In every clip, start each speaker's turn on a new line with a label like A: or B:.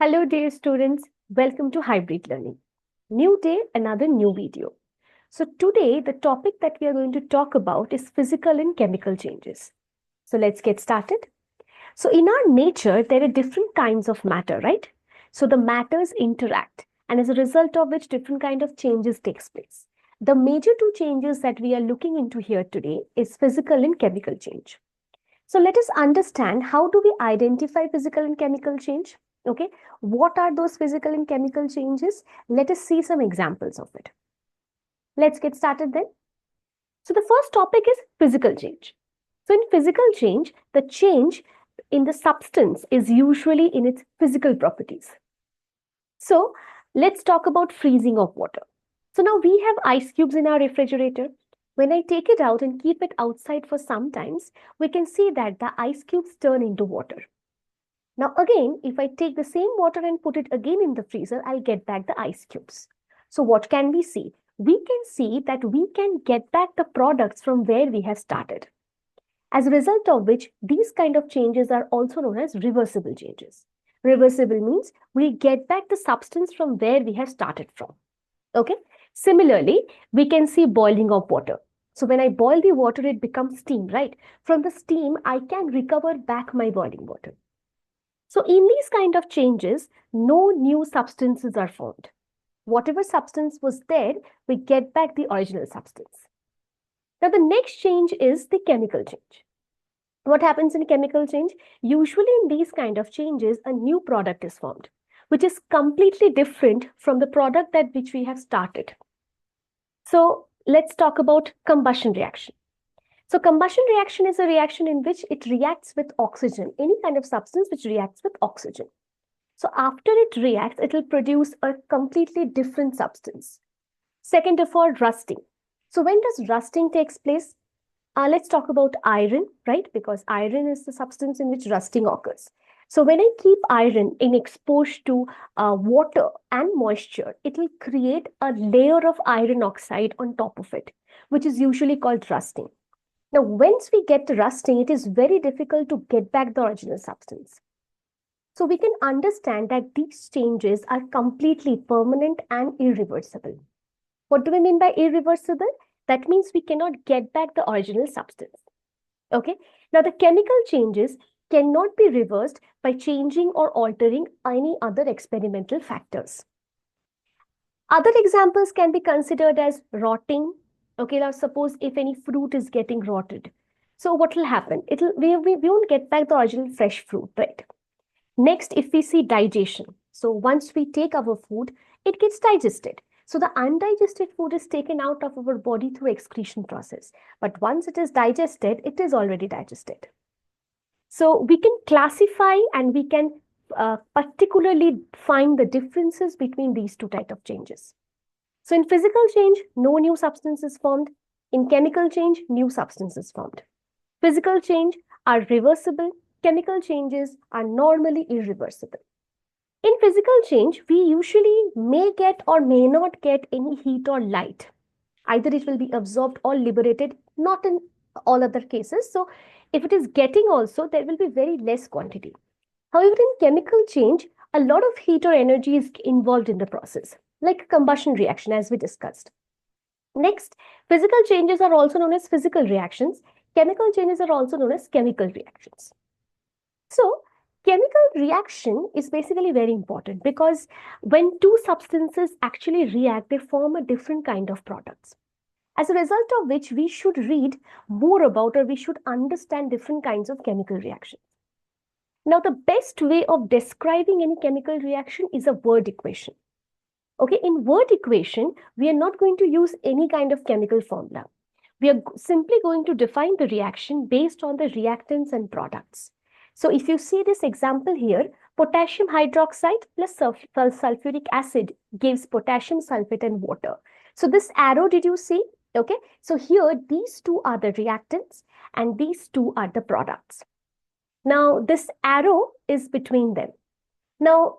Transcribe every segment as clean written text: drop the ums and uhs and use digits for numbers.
A: Hello, dear students. Welcome to Hybrid Learning. New day, another new video. So, today, the topic that we are going to talk about is physical and chemical changes. So, let's get started. So, in our nature, there are different kinds of matter, right? So, the matters interact, and as a result of which, different kind of changes takes place. The major two changes that we are looking into here today is physical and chemical change. So let us understand how do we identify physical and chemical change? Okay, what are those physical and chemical changes? Let us see some examples of it. Let's get started then. So the first topic is physical change. So in physical change, the change in the substance is usually in its physical properties. So let's talk about freezing of water. So now we have ice cubes in our refrigerator. When I take it out and keep it outside for some times, we can see that the ice cubes turn into water. Now again, if I take the same water and put it again in the freezer, I'll get back the ice cubes. So what can we see? We can see that we can get back the products from where we have started. As a result of which, these kind of changes are also known as reversible changes. Reversible means we get back the substance from where we have started from. Okay. Similarly, we can see boiling of water. So when I boil the water, it becomes steam, right? From the steam, I can recover back my boiling water. So in these kind of changes, no new substances are formed. Whatever substance was there, we get back the original substance. Now the next change is the chemical change. What happens in chemical change? Usually in these kind of changes, a new product is formed, which is completely different from the product that which we have started. So let's talk about combustion reaction. So combustion reaction is a reaction in which it reacts with oxygen, any kind of substance which reacts with oxygen. So after it reacts, it will produce a completely different substance. Second of all, rusting. So when does rusting takes place? Let's talk about iron, right? Because iron is the substance in which rusting occurs. So when I keep iron in exposed to water and moisture, it will create a layer of iron oxide on top of it, which is usually called rusting. Now, once we get to rusting, it is very difficult to get back the original substance. So we can understand that these changes are completely permanent and irreversible. What do we mean by irreversible? That means we cannot get back the original substance. Okay. Now the chemical changes cannot be reversed by changing or altering any other experimental factors. Other examples can be considered as rotting. Okay, now suppose if any fruit is getting rotted. So what will happen? We won't get back the original fresh fruit, right? Next, if we see digestion. So once we take our food, it gets digested. So the undigested food is taken out of our body through excretion process. But once it is digested, it is already digested. So we can classify and we can particularly find the differences between these two types of changes. So in physical change, no new substance is formed. In chemical change, new substance is formed. Physical change are reversible. Chemical changes are normally irreversible. In physical change, we usually may get or may not get any heat or light. Either it will be absorbed or liberated, not in all other cases. So if it is getting also, there will be very less quantity. However, in chemical change, a lot of heat or energy is involved in the process, like combustion reaction as we discussed. Next, physical changes are also known as physical reactions. Chemical changes are also known as chemical reactions. So, chemical reaction is basically very important because when two substances actually react, they form a different kind of products. As a result of which we should read more about or we should understand different kinds of chemical reactions. Now, the best way of describing any chemical reaction is a word equation. Okay, in word equation, we are not going to use any kind of chemical formula. We are simply going to define the reaction based on the reactants and products. So if you see this example here, potassium hydroxide plus sulfuric acid gives potassium sulfate and water. So this arrow, did you see? Okay, so here these two are the reactants and these two are the products. Now this arrow is between them. Now,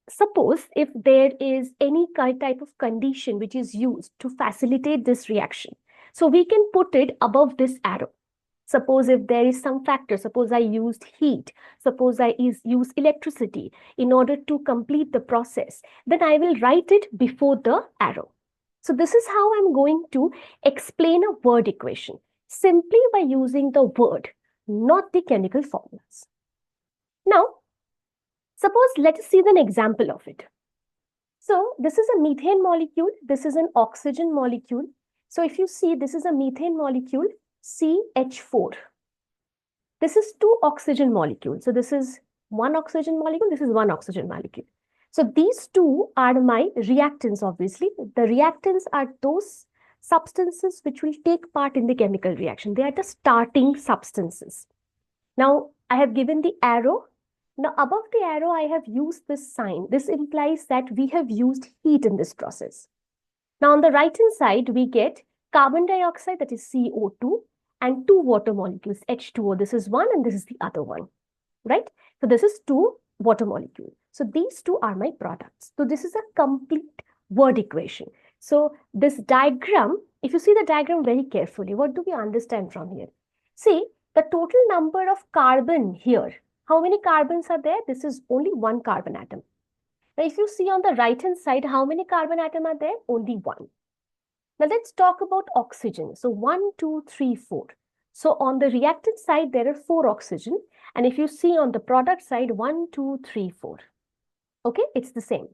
A: suppose if there is any type of condition which is used to facilitate this reaction, so we can put it above this arrow. Suppose if there is some factor, suppose I used heat, suppose I use electricity in order to complete the process, then I will write it before the arrow. So this is how I'm going to explain a word equation simply by using the word, not the chemical formulas. Now, suppose let us see an example of it. So this is a methane molecule, this is an oxygen molecule. So if you see, this is a methane molecule, CH4. This is two oxygen molecules. So this is one oxygen molecule, this is one oxygen molecule. So these two are my reactants, obviously. The reactants are those substances which will take part in the chemical reaction. They are the starting substances. Now, I have given the arrow. Now, above the arrow, I have used this sign. This implies that we have used heat in this process. Now, on the right-hand side, we get carbon dioxide, that is CO2, and two water molecules, H2O. This is one and this is the other one, right? So this is two water molecules. So these two are my products. So this is a complete word equation. So this diagram, if you see the diagram very carefully, what do we understand from here? See, the total number of carbon here, how many carbons are there? This is only one carbon atom. Now, if you see on the right-hand side, how many carbon atoms are there? Only one. Now, let's talk about oxygen. So, 1, 2, 3, 4. So, on the reactant side, there are 4 oxygen. And if you see on the product side, 1, 2, 3, 4. Okay, it's the same.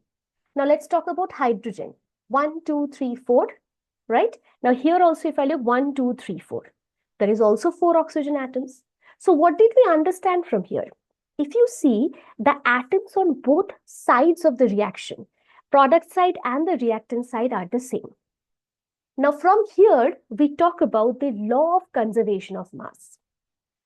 A: Now, let's talk about hydrogen. 1, 2, 3, 4. Right? Now, here also, if I look 1, 2, 3, 4. There is also 4 oxygen atoms. So, what did we understand from here? If you see the atoms on both sides of the reaction, product side and the reactant side are the same. Now, from here, we talk about the law of conservation of mass.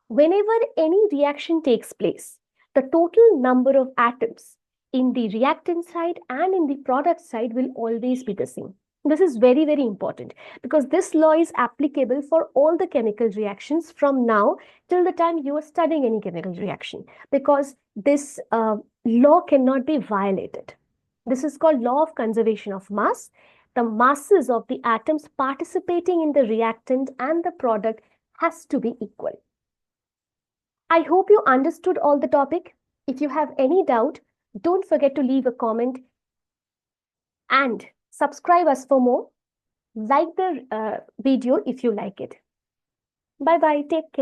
A: Whenever any reaction takes place, the total number of atoms in the reactant side and in the product side will always be the same. This is very, very important because this law is applicable for all the chemical reactions from now till the time you are studying any chemical reaction, because this law cannot be violated. This is called law of conservation of mass. The masses of the atoms participating in the reactant and the product has to be equal. I hope you understood all the topic. If you have any doubt, don't forget to leave a comment and subscribe us for more. Like the video if you like it. Bye bye. Take care.